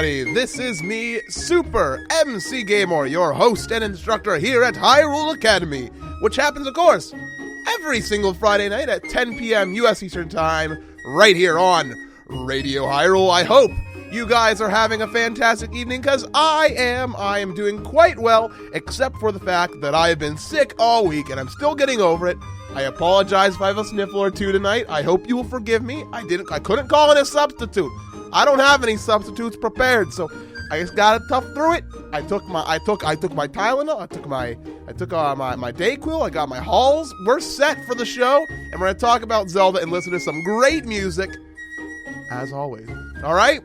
everybody, this is me, Super MC Gamer, your host and instructor here at Hyrule Academy, which happens, of course, every single Friday night at 10 p.m. U.S. Eastern Time, right here on Radio Hyrule. I hope you guys are having a fantastic evening, because I am doing quite well, except for the fact that I have been sick all week, and I'm still getting over it. I apologize if I have a sniffle or two tonight. I hope you will forgive me. I couldn't call in a substitute. I don't have any substitutes prepared, so I just gotta tough through it. I took my Tylenol. I took my Dayquil. I got my Halls. We're set for the show, and we're gonna talk about Zelda and listen to some great music, as always. All right,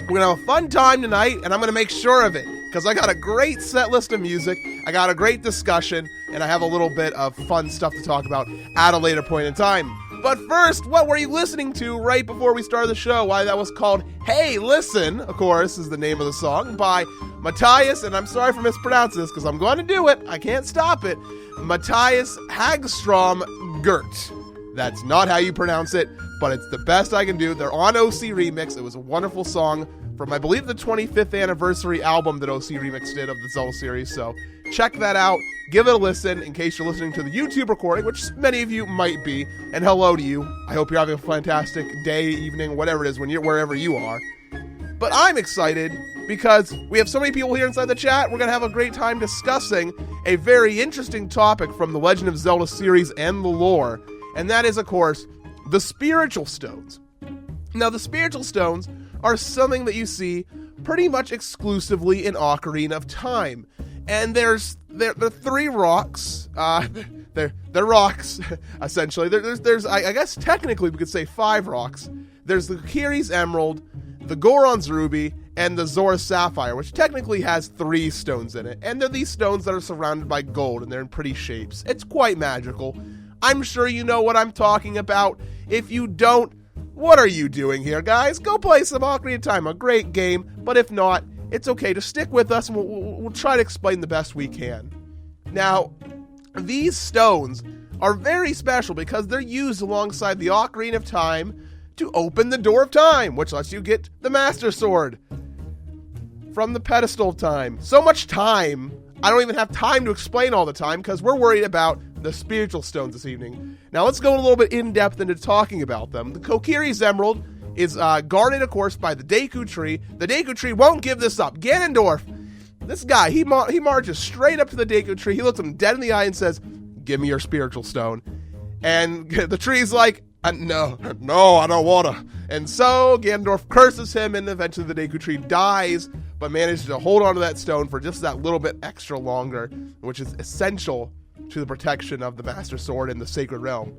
we're gonna have a fun time tonight, and I'm gonna make sure of it, because I got a great set list of music. I got a great discussion, and I have a little bit of fun stuff to talk about at a later point in time. But first, what were you listening to right before we started the show? Why, that was called Hey Listen, of course, is the name of the song, by Matthias, and I'm sorry for mispronouncing this, because I'm going to do it. I can't stop it. Matthias Hagstrom Gert. That's not how you pronounce it, but it's the best I can do. They're on OC Remix. It was a wonderful song from, I believe, the 25th anniversary album that OC Remix did of the Zelda series, so check that out. Give it a listen in case you're listening to the YouTube recording, which many of you might be, and hello to you. I hope you're having a fantastic day, evening, whatever it is, wherever you are. But I'm excited because we have so many people here inside the chat. We're going to have a great time discussing a very interesting topic from the Legend of Zelda series and the lore, and that is, of course, the spiritual stones. Now, the spiritual stones are something that you see pretty much exclusively in Ocarina of Time. And they're three rocks. They're rocks, essentially. There's I guess technically we could say 5 rocks. There's the Kokiri's Emerald, the Goron's Ruby, and the Zora's Sapphire, which technically has 3 stones in it. And they're these stones that are surrounded by gold, and they're in pretty shapes. It's quite magical. I'm sure you know what I'm talking about. If you don't, what are you doing here, guys? Go play some Ocarina of Time, a great game. But if not, it's okay to stick with us, and we'll try to explain the best we can. Now, these stones are very special because they're used alongside the Ocarina of Time to open the Door of Time, which lets you get the Master Sword from the Pedestal of Time. So much time, I don't even have time to explain all the time because we're worried about the spiritual stones this evening. Now, let's go a little bit in-depth into talking about them. The Kokiri's Emerald is guarded, of course, by the Deku Tree. The Deku Tree won't give this up. Ganondorf, this guy, he marches straight up to the Deku Tree. He looks him dead in the eye and says, "Give me your spiritual stone." And the tree's like, no, I don't want to. And so Ganondorf curses him, and eventually the Deku Tree dies, but manages to hold on to that stone for just that little bit extra longer, which is essential to the protection of the Master Sword in the Sacred Realm.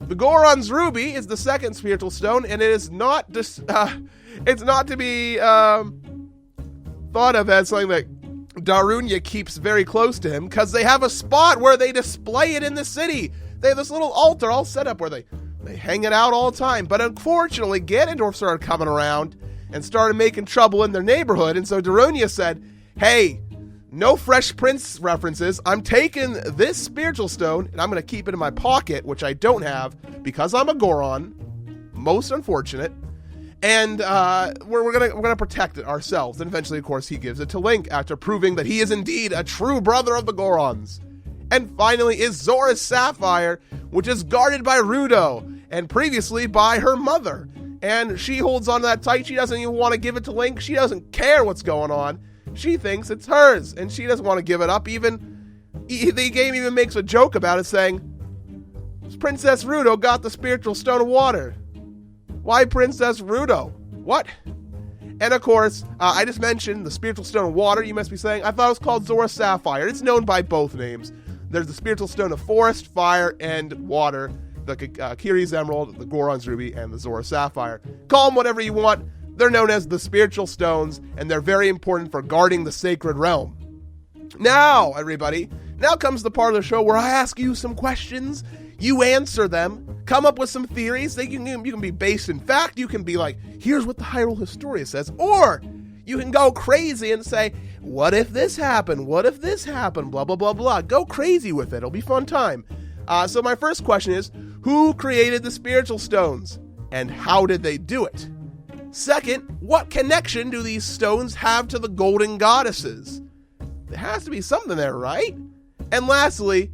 The Goron's Ruby is the second spiritual stone, and it is not it's not to be thought of as something that Darunia keeps very close to him, because they have a spot where they display it in the city. They have this little altar all set up where they hang it out all the time. But unfortunately, Ganondorf started coming around and started making trouble in their neighborhood, and so Darunia said, "Hey, no Fresh Prince references. I'm taking this spiritual stone, and I'm going to keep it in my pocket," which I don't have because I'm a Goron. Most unfortunate. And we're gonna protect it ourselves. And eventually, of course, he gives it to Link after proving that he is indeed a true brother of the Gorons. And finally is Zora's Sapphire, which is guarded by Rudo, and previously by her mother. And she holds on to that tight. She doesn't even want to give it to Link. She doesn't care what's going on. She thinks it's hers, and she doesn't want to give it up. Even the game even makes a joke about it, saying, "Princess Rudo got the spiritual stone of water." Why Princess Rudo? What? And of course, I just mentioned the spiritual stone of water. You must be saying, I thought it was called Zora's Sapphire. It's known by both names. There's the spiritual stone of forest, fire, and water. The Kokiri's Emerald, the Goron's Ruby, and the Zora's Sapphire. Call them whatever you want. They're known as the spiritual stones, and they're very important for guarding the sacred realm. Now, everybody, now comes the part of the show where I ask you some questions. You answer them. Come up with some theories. You can be based in fact. You can be like, here's what the Hyrule Historia says. Or you can go crazy and say, what if this happened? What if this happened? Blah, blah, blah, blah. Go crazy with it. It'll be a fun time. So my first question is, who created the spiritual stones? And how did they do it? Second, what connection do these stones have to the golden goddesses? There has to be something there, right? And lastly,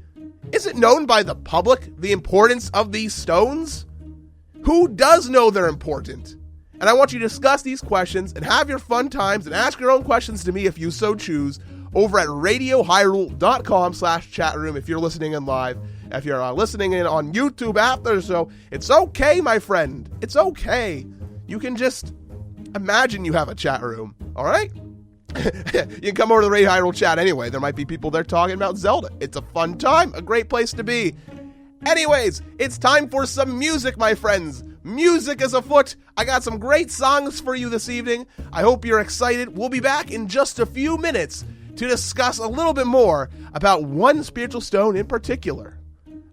is it known by the public the importance of these stones? Who does know they're important? And I want you to discuss these questions and have your fun times and ask your own questions to me if you so choose over at radiohyrule.com/chatroom if you're listening in live. If you're listening in on YouTube after the show, it's okay, my friend. It's okay. You can just imagine you have a chat room, all right? You can come over to the Radio Hyrule chat anyway. There might be people there talking about Zelda. It's a fun time, a great place to be. Anyways, it's time for some music, my friends. Music is afoot. I got some great songs for you this evening. I hope you're excited. We'll be back in just a few minutes to discuss a little bit more about one spiritual stone in particular.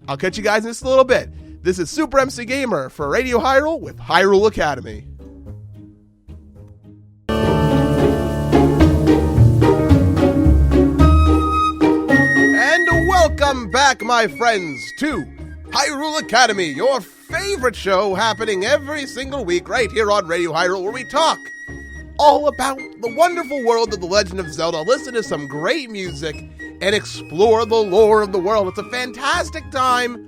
I'll catch you guys in just a little bit. This is Super MC Gamer for Radio Hyrule with Hyrule Academy. And welcome back, my friends, to Hyrule Academy, your favorite show happening every single week right here on Radio Hyrule, where we talk all about the wonderful world of The Legend of Zelda, listen to some great music, and explore the lore of the world. It's a fantastic time,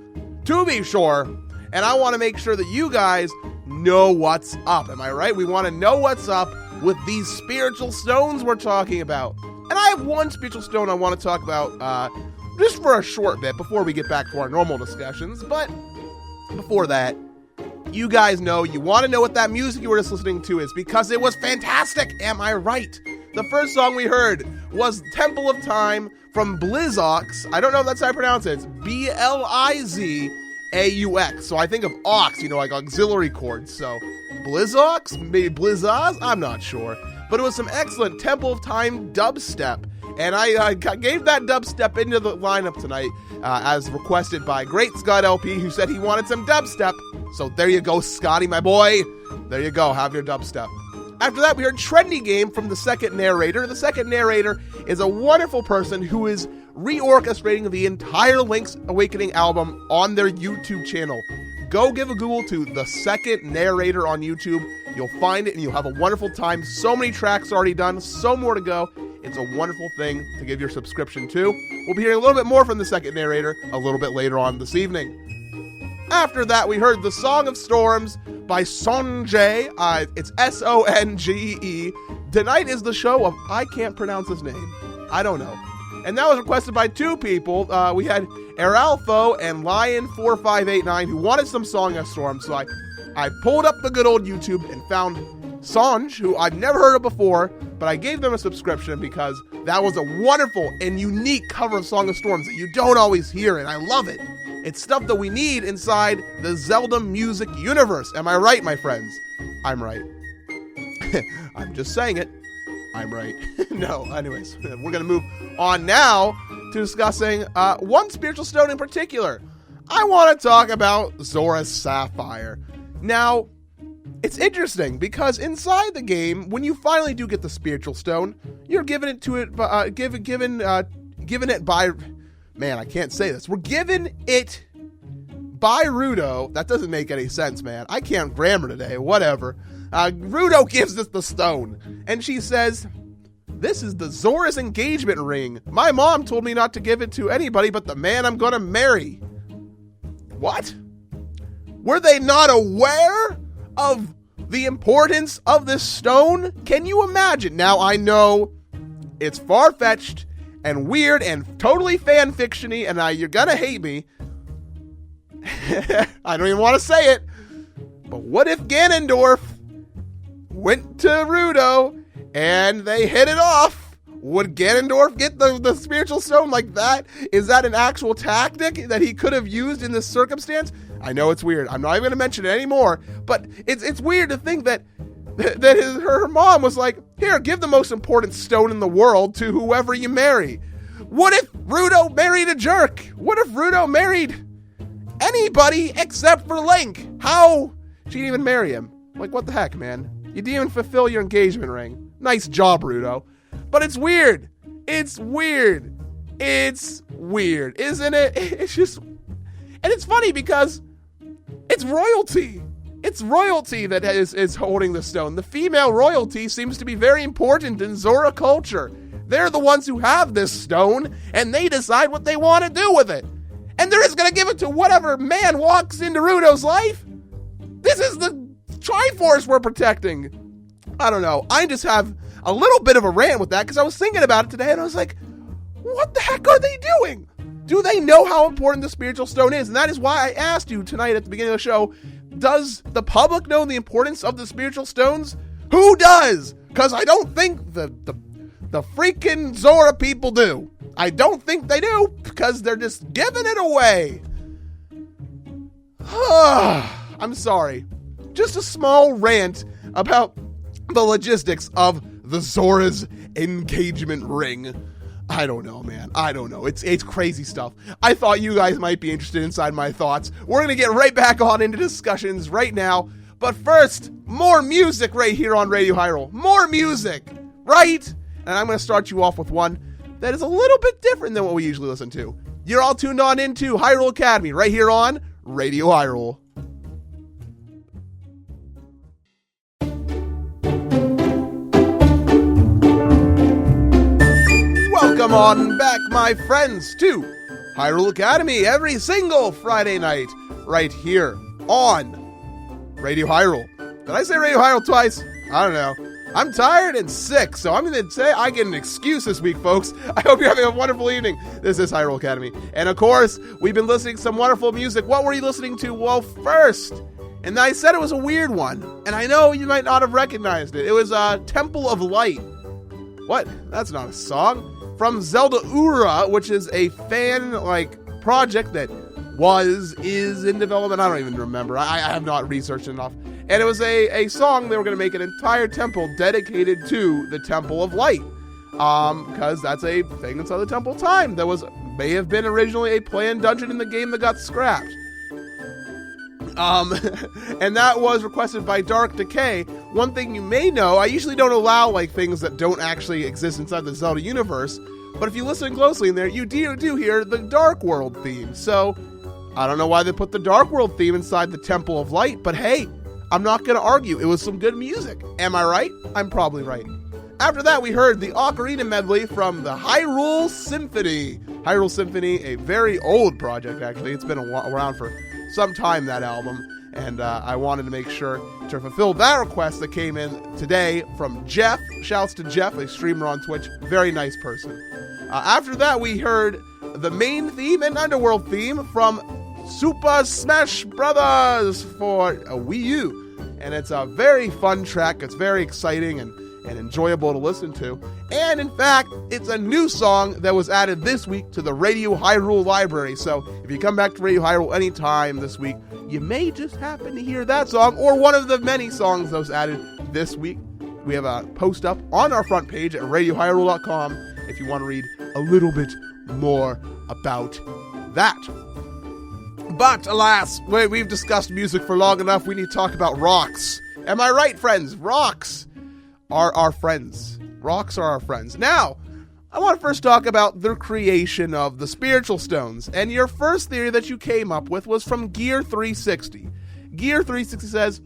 to be sure, and I want to make sure that you guys know what's up. Am I right? We want to know what's up with these spiritual stones we're talking about. And I have one spiritual stone I want to talk about just for a short bit before we get back to our normal discussions, but before that, you guys know, you want to know what that music you were just listening to is because it was fantastic, am I right? The first song we heard was Temple of Time from Blizaux. I don't know if that's how I pronounce it. It's Blizaux. So I think of aux, like auxiliary chords. So Blizaux? Maybe Blizzaz? I'm not sure. But it was some excellent Temple of Time dubstep. And I gave that dubstep into the lineup tonight as requested by Great Scott LP, who said he wanted some dubstep. So there you go, Scotty, my boy. There you go, have your dubstep. After that, we heard Trendy Game from the second narrator. The second narrator is a wonderful person who is reorchestrating the entire Link's Awakening album on their YouTube channel. Go give a Google to the second narrator on YouTube. You'll find it and you'll have a wonderful time. So many tracks already done, so more to go. It's a wonderful thing to give your subscription to. We'll be hearing a little bit more from the second narrator a little bit later on this evening. After that, we heard The Song of Storms by Songe. It's Songee. Tonight is the show of, I can't pronounce his name. I don't know. And that was requested by two people. We had Eralfo and Lion4589 who wanted some Song of Storms. So I pulled up the good old YouTube and found Songe, who I've never heard of before, but I gave them a subscription because that was a wonderful and unique cover of Song of Storms that you don't always hear, and I love it. It's stuff that we need inside the Zelda music universe. Am I right, my friends? I'm right. I'm just saying it. I'm right. No, anyways, we're going to move on now to discussing one spiritual stone in particular. I want to talk about Zora's Sapphire. Now, it's interesting because inside the game, when you finally do get the spiritual stone, you're given it to it, given it by, man, I can't say this. We're given it by Rudo. That doesn't make any sense, man. I can't grammar today. Whatever. Rudo gives us the stone, and she says, "This is the Zora's engagement ring. My mom told me not to give it to anybody but the man I'm gonna marry." What? Were they not aware of the importance of this stone? Can you imagine? Now, I know it's far-fetched and weird and totally fan-fiction-y, and you're gonna hate me. I don't even want to say it. But what if Ganondorf went to Rudo and they hit it off? Would Ganondorf get the spiritual stone like that? Is that an actual tactic that he could have used in this circumstance? I know it's weird. I'm not even going to mention it anymore, but it's weird to think that her mom was like, "Here, give the most important stone in the world to whoever you marry." What if Rudo married a jerk? What if Rudo married anybody except for Link? How? She didn't even marry him. Like, what the heck, man? You didn't even fulfill your engagement ring. Nice job, Rudo. But it's weird. It's weird. It's weird, isn't it? It's just... And it's funny because it's royalty. It's royalty that is holding the stone. The female royalty seems to be very important in Zora culture. They're the ones who have this stone, and they decide what they want to do with it. And they're just going to give it to whatever man walks into Ruto's life? This is the Triforce we're protecting. I don't know. I just have a little bit of a rant with that because I was thinking about it today, and I was like, what the heck are they doing? Do they know how important the spiritual stone is? And that is why I asked you tonight at the beginning of the show, does the public know the importance of the spiritual stones? Who does? Because I don't think the freaking Zora people do. I don't think they do because they're just giving it away. I'm sorry. Just a small rant about the logistics of the Zora's engagement ring. I don't know, man. I don't know. It's crazy stuff. I thought you guys might be interested inside my thoughts. We're going to get right back on into discussions right now. But first, more music right here on Radio Hyrule. More music, right? And I'm going to start you off with one that is a little bit different than what we usually listen to. You're all tuned on into Hyrule Academy right here on Radio Hyrule. Welcome on back, my friends, to Hyrule Academy every single Friday night right here on Radio Hyrule. Did I say Radio Hyrule twice? I don't know. I'm tired and sick, so I'm going to say I get an excuse this week, folks. I hope you're having a wonderful evening. This is Hyrule Academy. And of course, we've been listening to some wonderful music. What were you listening to? Well, first, and I said it was a weird one, and I know you might not have recognized it. It was Temple of Light. What? That's not a song. From Zelda Ura, which is a fan, project that is in development. I don't even remember. I have not researched enough. And it was a song. They were going to make an entire temple dedicated to the Temple of Light. Because that's a thing inside the Temple of Time. That may have been originally a planned dungeon in the game that got scrapped. And that was requested by Dark Decay. One thing you may know, I usually don't allow things that don't actually exist inside the Zelda universe, but if you listen closely in there, you do hear the Dark World theme. So I don't know why they put the Dark World theme inside the Temple of Light, but hey, I'm not going to argue. It was some good music. Am I right? I'm probably right. After that, we heard the Ocarina medley from the Hyrule Symphony. Hyrule Symphony, a very old project, actually. It's been around for some time, that album, and I wanted to make sure to fulfill that request that came in today from Jeff. Shouts to Jeff, a streamer on Twitch. Very nice person. After that, we heard the main theme and Underworld theme from Super Smash Brothers for Wii U, and it's a very fun track. It's very exciting and enjoyable to listen to. And in fact, it's a new song that was added this week to the Radio Hyrule library. So if you come back to Radio Hyrule anytime this week, you may just happen to hear that song or one of the many songs that was added this week. We have a post up on our front page at radiohyrule.com if you want to read a little bit more about that. But alas, we've discussed music for long enough. We need to talk about rocks. Am I right, friends? Rocks are our friends. Rocks are our friends. Now, I want to first talk about the creation of the spiritual stones. And your first theory that you came up with was from Gear 360. Gear 360 says,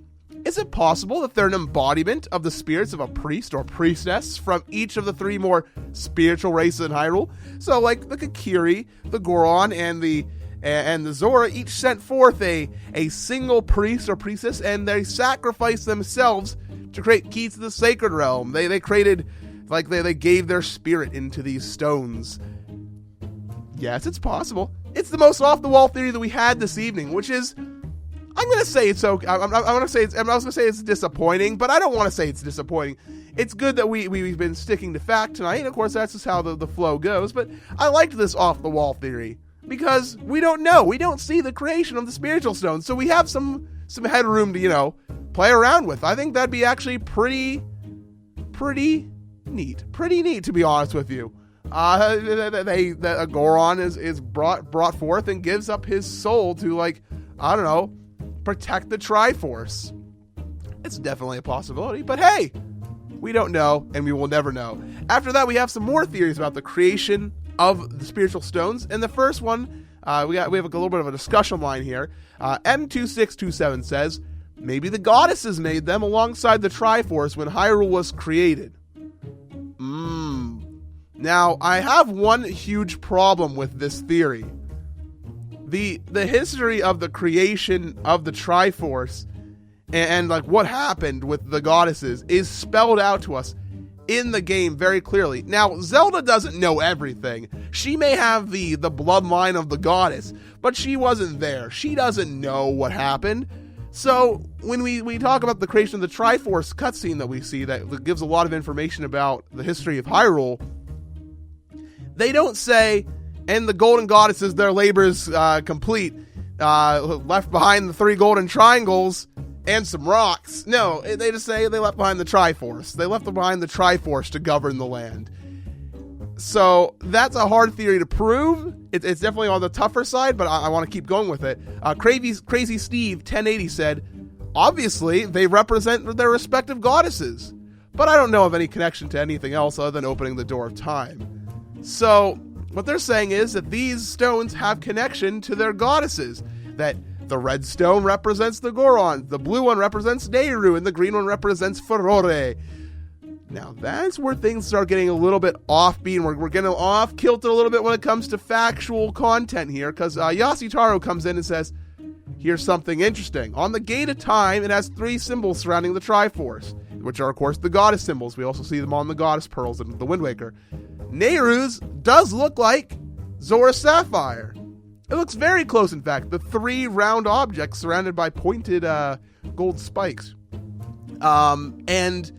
is it possible that they're an embodiment of the spirits of a priest or priestess from each of the three more spiritual races in Hyrule? So like the Kokiri, the Goron, and the Zora each sent forth a single priest or priestess, and they sacrificed themselves to create keys to the sacred realm. They created, they gave their spirit into these stones. Yes, it's possible. It's the most off-the-wall theory that we had this evening, which is, I'm going to say it's okay. I was going to say it's disappointing, but I don't want to say it's disappointing. It's good that we've been sticking to fact tonight, and of course that's just how the flow goes, but I liked this off-the-wall theory, because we don't know. We don't see the creation of the spiritual stones, so we have some headroom to, play around with. I think that'd be actually pretty neat. Pretty neat, to be honest with you. Goron is brought forth and gives up his soul to, protect the Triforce. It's definitely a possibility, but hey, we don't know, and we will never know. After that, we have some more theories about the creation of the spiritual stones, and the first one, we have a little bit of a discussion line here. M2627 says, Maybe the goddesses made them alongside the Triforce when Hyrule was created. Now, I have one huge problem with this theory. The history of the creation of the Triforce and like what happened with the goddesses is spelled out to us in the game very clearly. Now, Zelda doesn't know everything. She may have the bloodline of the goddess, but she wasn't there. She doesn't know what happened. So when we talk about the creation of the Triforce cutscene that we see that gives a lot of information about the history of Hyrule, they don't say, and the golden goddesses, their labors complete, left behind the 3 golden triangles and some rocks. No, they just say they left behind the Triforce. They left behind the Triforce to govern the land. So that's a hard theory to prove. It's definitely on the tougher side, but I want to keep going with it. Crazy Steve 1080 said, obviously they represent their respective goddesses, but I don't know of any connection to anything else other than opening the door of time. So what they're saying is that these stones have connection to their goddesses, that the red stone represents the Goron, the blue one represents Nehru, and the green one represents Furore. Now, that's where things start getting a little bit offbeat, and we're getting off kilter a little bit when it comes to factual content here, because Yasuhiro comes in and says, here's something interesting. On the Gate of Time, it has 3 symbols surrounding the Triforce, which are, of course, the goddess symbols. We also see them on the goddess pearls in the Wind Waker. Nehru's does look like Zora's Sapphire. It looks very close, in fact. The 3 round objects surrounded by pointed gold spikes. And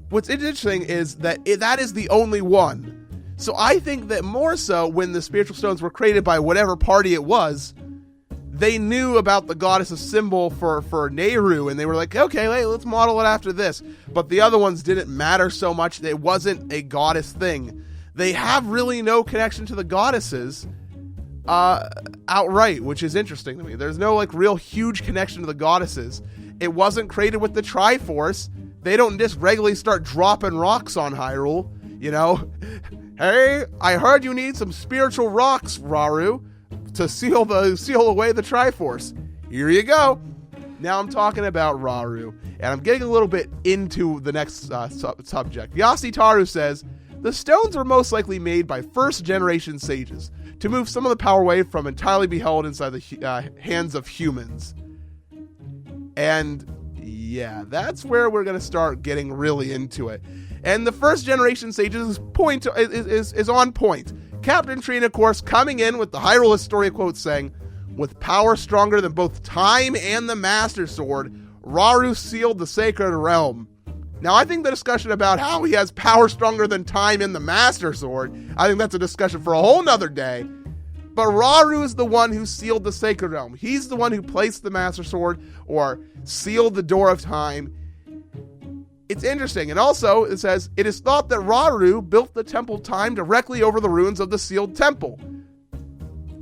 what's interesting is that that is the only one. So I think that more so when the spiritual stones were created by whatever party it was, they knew about the goddess's symbol for Nehru, and they were like, okay, let's model it after this. But the other ones didn't matter so much. It wasn't a goddess thing. They have really no connection to the goddesses outright, which is interesting to me. There's no like real huge connection to the goddesses. It wasn't created with the Triforce. They don't just regularly start dropping rocks on Hyrule, you know. Hey, I heard you need some spiritual rocks, Rauru, to seal away the Triforce. Here you go. Now I'm talking about Rauru, and I'm getting a little bit into the next subject. Yasuhiro says, the stones were most likely made by first-generation sages to move some of the power away from entirely be held inside the hands of humans. And yeah, that's where we're going to start getting really into it. And the first-generation sages point is on point. Captain Trina, of course, coming in with the Hyrule Historia quote saying, with power stronger than both time and the Master Sword, Rauru sealed the Sacred Realm. Now, I think the discussion about how he has power stronger than time and the Master Sword, I think that's a discussion for a whole nother day. But Rauru is the one who sealed the Sacred Realm. He's the one who placed the Master Sword or sealed the Door of Time. It's interesting. And also, it says, it is thought that Rauru built the Temple of Time directly over the ruins of the sealed temple.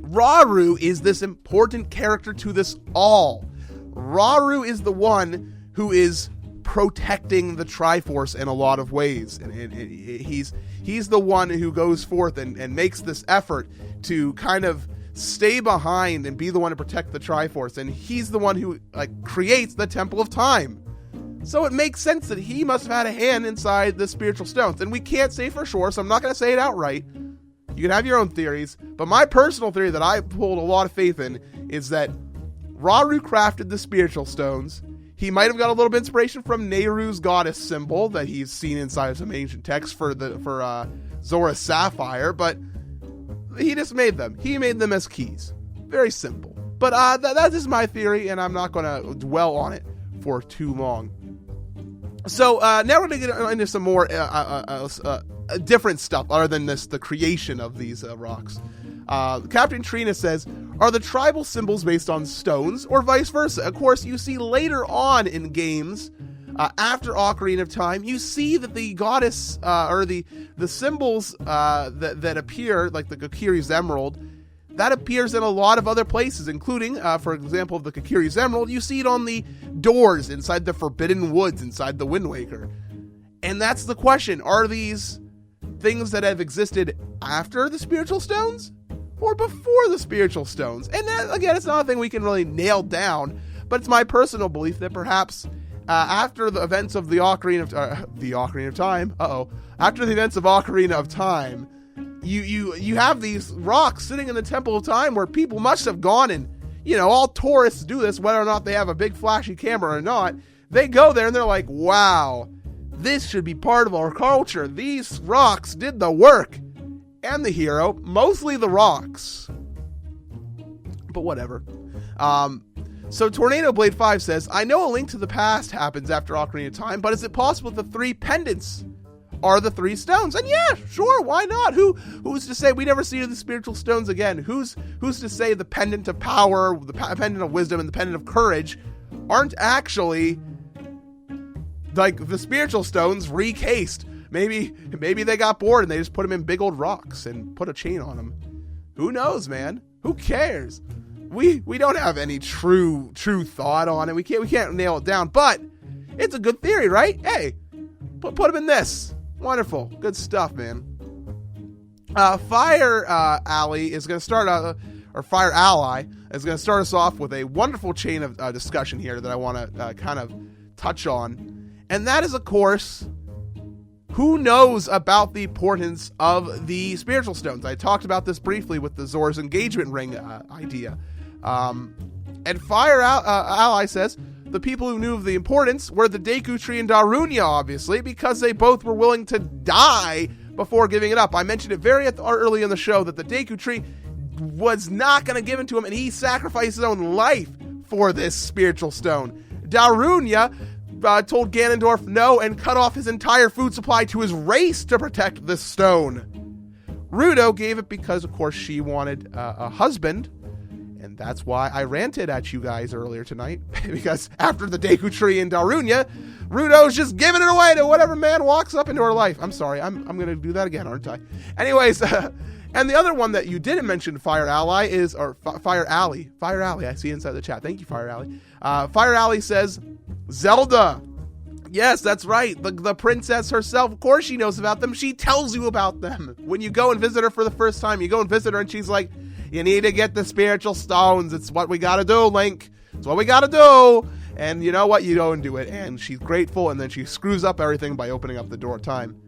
Rauru is this important character to this all. Rauru is the one who is protecting the Triforce in a lot of ways. And he's the one who goes forth and makes this effort to kind of stay behind and be the one to protect the Triforce. And he's the one who creates the Temple of Time. So it makes sense that he must have had a hand inside the spiritual stones. And we can't say for sure, so I'm not going to say it outright. You can have your own theories. But my personal theory that I pulled a lot of faith in is that Rauru crafted the spiritual stones. He might have got a little bit of inspiration from Nehru's goddess symbol that he's seen inside some ancient texts for Zora's Sapphire, but he just made them. He made them as keys. Very simple. But that is my theory, and I'm not going to dwell on it for too long. So now we're going to get into some more different stuff other than the creation of these rocks. Captain Trina says, are the tribal symbols based on stones or vice versa? Of course, you see later on in games, after Ocarina of Time, you see that the goddess, or the symbols that appear, like the Kokiri's Emerald, that appears in a lot of other places, including, for example, the Kokiri's Emerald, you see it on the doors inside the Forbidden Woods, inside the Wind Waker. And that's the question. Are these things that have existed after the spiritual stones or before the spiritual stones? And that, again, it's not a thing we can really nail down, but it's my personal belief that perhaps after the events of the Ocarina of Time, after the events of Ocarina of Time, you have these rocks sitting in the Temple of Time where people must have gone, and all tourists do this, whether or not they have a big flashy camera or not. They go there and they're like, wow, this should be part of our culture. These rocks did the work. And the hero, mostly the rocks. But whatever. So Tornado Blade 5 says, I know A Link to the Past happens after Ocarina of Time, but is it possible that the 3 pendants are the 3 stones? And yeah, sure, why not? Who's to say we never see the spiritual stones again? Who's to say the pendant of power, the pendant of wisdom, and the pendant of courage aren't actually like the spiritual stones recased? Maybe they got bored and they just put them in big old rocks and put a chain on them. Who knows, man? Who cares? We don't have any true thought on it. We can't nail it down, but it's a good theory, right? Hey, put them in this. Wonderful, good stuff, man. Fire Alley is going to start Fire Ally is going to start us off with a wonderful chain of discussion here that I want to kind of touch on, and that is, of course, who knows about the importance of the spiritual stones? I talked about this briefly with the Zora's engagement ring idea. And Fire Ally says the people who knew of the importance were the Deku Tree and Darunia, obviously, because they both were willing to die before giving it up. I mentioned it very early in the show that the Deku Tree was not going to give it to him, and he sacrificed his own life for this spiritual stone. Darunia told Ganondorf no and cut off his entire food supply to his race to protect this stone. Ruto gave it because, of course, she wanted a husband, and that's why I ranted at you guys earlier tonight, because after the Deku Tree and Darunia, Ruto's just giving it away to whatever man walks up into her life. I'm sorry, I'm going to do that again, aren't I? Anyways, and the other one that you didn't mention, Fire Ally, is, or Fire Alley, I see inside the chat. Thank you, Fire Alley. Fire Alley says, Zelda. Yes, that's right. The princess herself, of course she knows about them. She tells you about them. When you go and visit her for the first time, you go and visit her and she's like, you need to get the spiritual stones. It's what we got to do, Link. It's what we got to do. And you know what? You go and do it. And she's grateful, and then she screws up everything by opening up the door of time.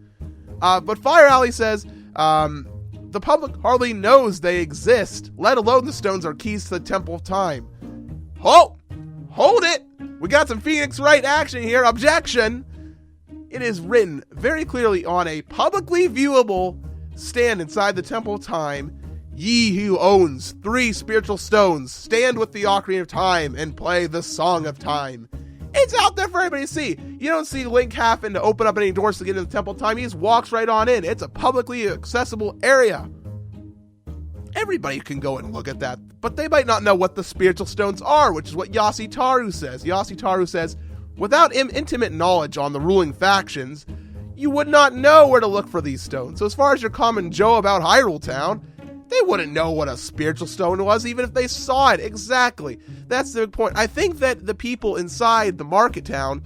But Fire Alley says, the public hardly knows they exist, let alone the stones are keys to the Temple of Time. Hold it! We got some Phoenix Wright action here. Objection! It is written very clearly on a publicly viewable stand inside the Temple of Time. Ye who owns 3 spiritual stones, stand with the Ocarina of Time and play the Song of Time. It's out there for everybody to see. You don't see Link having to open up any doors to get into the Temple of Time. He just walks right on in. It's a publicly accessible area. Everybody can go and look at that, but they might not know what the spiritual stones are, which is what Yasitaru says. Yasitaru says, without intimate knowledge on the ruling factions, you would not know where to look for these stones. So as far as your common Joe about Hyrule Town, they wouldn't know what a spiritual stone was, even if they saw it. Exactly. That's the point. I think that the people inside the market town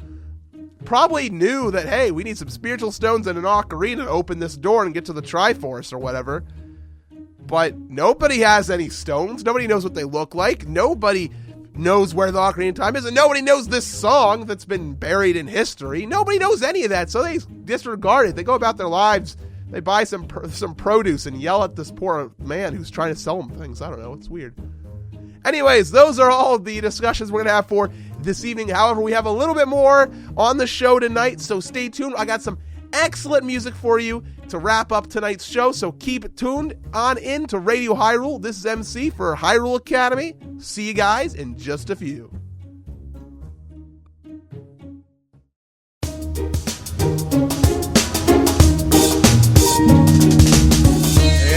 probably knew that, hey, we need some spiritual stones and an ocarina to open this door and get to the Triforce or whatever. But nobody has any stones. Nobody knows what they look like. Nobody knows where the Ocarina of Time is. And nobody knows this song that's been buried in history. Nobody knows any of that. So they disregard it. They go about their lives. They buy some produce and yell at this poor man who's trying to sell them things. I don't know. It's weird. Anyways, those are all the discussions we're going to have for this evening. However, we have a little bit more on the show tonight. So stay tuned. I got some excellent music for you to wrap up tonight's show, so keep it tuned on in to Radio Hyrule. This is MC for Hyrule Academy. See you guys in just a few.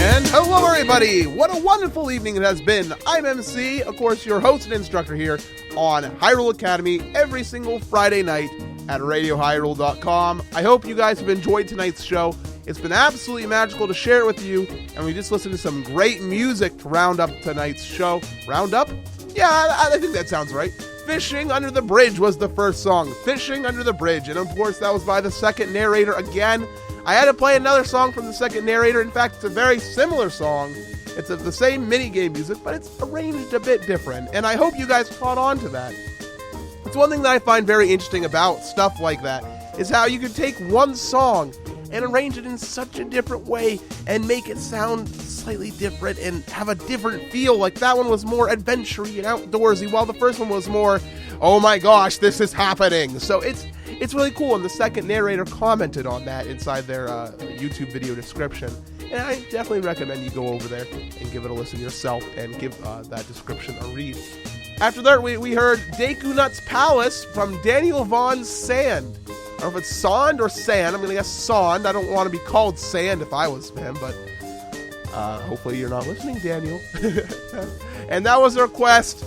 And hello everybody, what a wonderful evening it has been. I'm MC, of course your host and instructor here on Hyrule Academy every single Friday night at RadioHyrule.com. I hope you guys have enjoyed tonight's show. It's been absolutely magical to share it with you, and we just listened to some great music to round up tonight's show. Round up? Yeah, I think that sounds right. Fishing Under the Bridge was the first song. Fishing Under the Bridge, and of course that was by the second narrator again. I had to play another song from the second narrator. In fact, it's a very similar song. It's the same minigame music, but it's arranged a bit different, and I hope you guys caught on to that. It's one thing that I find very interesting about stuff like that, is how you can take one song and arrange it in such a different way and make it sound slightly different and have a different feel. Like that one was more adventure-y and outdoorsy, while the first one was more, oh my gosh, this is happening. So it's really cool, and the second narrator commented on that inside their YouTube video description. And I definitely recommend you go over there and give it a listen yourself and give that description a read. After that, we heard Deku Nut's Palace from Daniel Vaughn's Sand. I don't know if it's Sand or Sand. I'm going to guess Sand. I don't want to be called Sand if I was him, but hopefully you're not listening, Daniel. And that was a request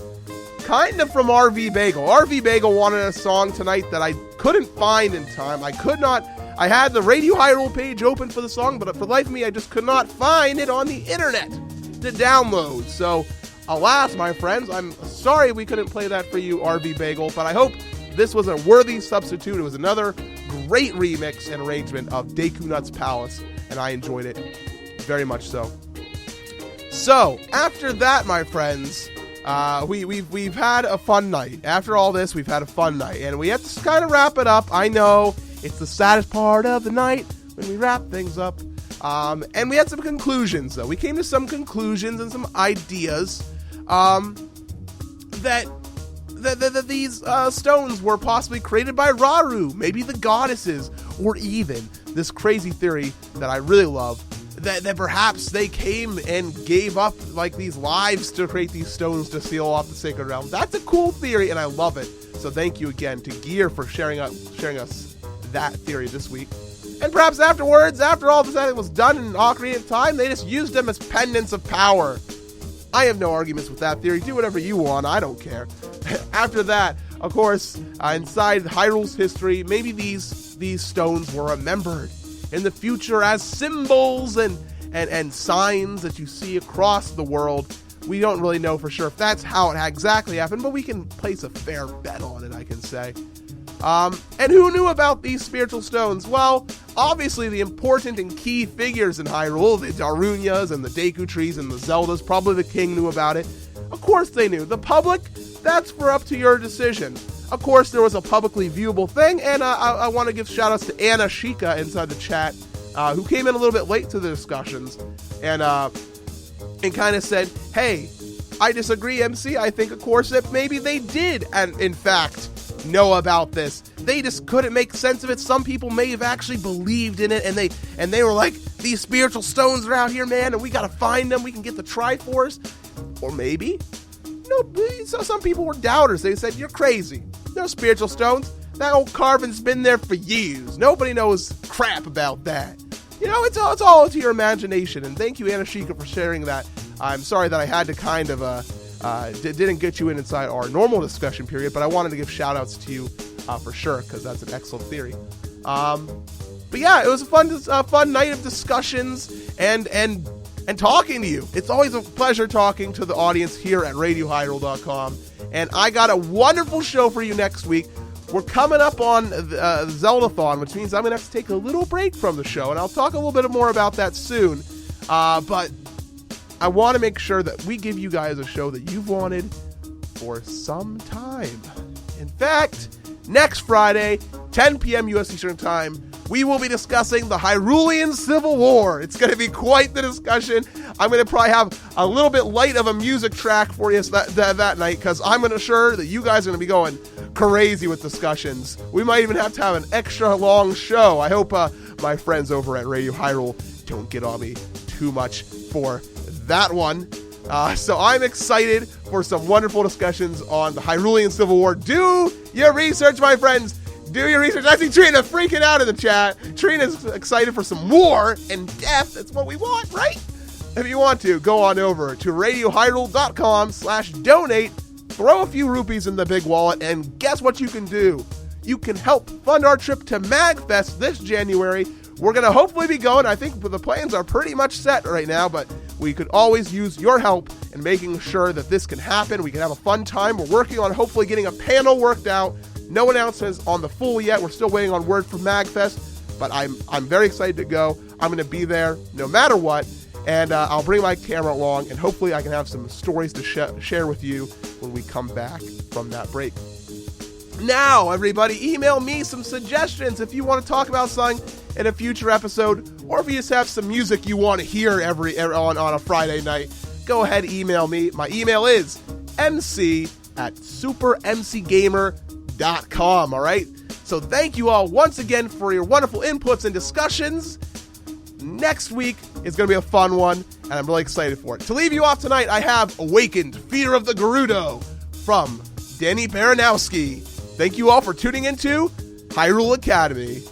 kind of from RV Bagel. RV Bagel wanted a song tonight that I couldn't find in time. I had the Radio Hyrule page open for the song, but for the life of me, I just could not find it on the internet to download. So, alas, my friends, I'm sorry we couldn't play that for you, RV Bagel, but I hope this was a worthy substitute. It was another great remix and arrangement of Deku Nut's Palace, and I enjoyed it very much so. So, after that, my friends, we've had a fun night. After all this, we've had a fun night, and we have to kind of wrap it up. I know it's the saddest part of the night when we wrap things up. And we had some conclusions, though. We came to some conclusions and some ideas that these stones were possibly created by Rauru, maybe the goddesses, or even this crazy theory that I really love, that perhaps they came and gave up like these lives to create these stones to seal off the Sacred Realm. That's a cool theory, and I love it. So thank you again to Gear for sharing us that theory this week. And perhaps afterwards, after all this was done in Ocarina of Time, they just used them as pendants of power. I have no arguments with that theory. Do whatever you want. I don't care. After that, of course, inside Hyrule's history, maybe these stones were remembered in the future as symbols and signs that you see across the world. We don't really know for sure if that's how it exactly happened, but we can place a fair bet on it, I can say. And who knew about these spiritual stones? Well, obviously the important and key figures in Hyrule, the Darunyas and the Deku Trees and the Zeldas, probably the king knew about it. Of course they knew. The public, that's for up to your decision. Of course, there was a publicly viewable thing, and I want to give shout-outs to Anna Shika inside the chat, who came in a little bit late to the discussions, and kind of said, hey, I disagree, MC. I think, of course, that maybe they did, and in fact, know about this. They just couldn't make sense of it. Some people may have actually believed in it, and they were like, these spiritual stones are out here, man, and we gotta find them. We can get the Triforce. Or maybe, so some people were doubters. They said, you're crazy. No spiritual stones. That old carving's been there for years. Nobody knows crap about that. You know, it's all to your imagination. And thank you, Anashika, for sharing that. I'm sorry that I had to kind of didn't get you inside our normal discussion period, but I wanted to give shout outs to you for sure, because that's an excellent theory. But yeah, it was a fun night of discussions and talking to you. It's always a pleasure talking to the audience here at RadioHyrule.com. And I got a wonderful show for you next week. We're coming up on the Zeldathon, which means I'm going to have to take a little break from the show, and I'll talk a little bit more about that soon. But I want to make sure that we give you guys a show that you've wanted for some time. In fact, next Friday, 10 p.m. U.S. Eastern Time, we will be discussing the Hyrulean Civil War. It's going to be quite the discussion. I'm going to probably have a little bit light of a music track for you that night, because I'm sure that you guys are going to be going crazy with discussions. We might even have to have an extra long show. I hope my friends over at Radio Hyrule don't get on me too much for that one. So I'm excited for some wonderful discussions on the Hyrulean Civil War. Do your research, my friends. Do your research. I see Trina freaking out in the chat. Trina's excited for some war and death. That's what we want, right? If you want to, go on over to RadioHyrule.com/donate. Throw a few rupees in the big wallet, and guess what you can do? You can help fund our trip to MagFest this January. We're going to hopefully be going. I think the plans are pretty much set right now, but we could always use your help in making sure that this can happen. We can have a fun time. We're working on hopefully getting a panel worked out. No announcements on the full yet. We're still waiting on word from MagFest, but I'm very excited to go. I'm going to be there no matter what, and I'll bring my camera along, and hopefully I can have some stories to share with you when we come back from that break. Now, everybody, email me some suggestions if you want to talk about something in a future episode, or if you just have some music you want to hear on a Friday night. Go ahead, email me. My email is mc@supermcgamer.com, all right? So thank you all once again for your wonderful inputs and discussions. Next week is going to be a fun one, and I'm really excited for it. To leave you off tonight, I have Awakened Fear of the Gerudo from Danny Baranowski. Thank you all for tuning into Hyrule Academy.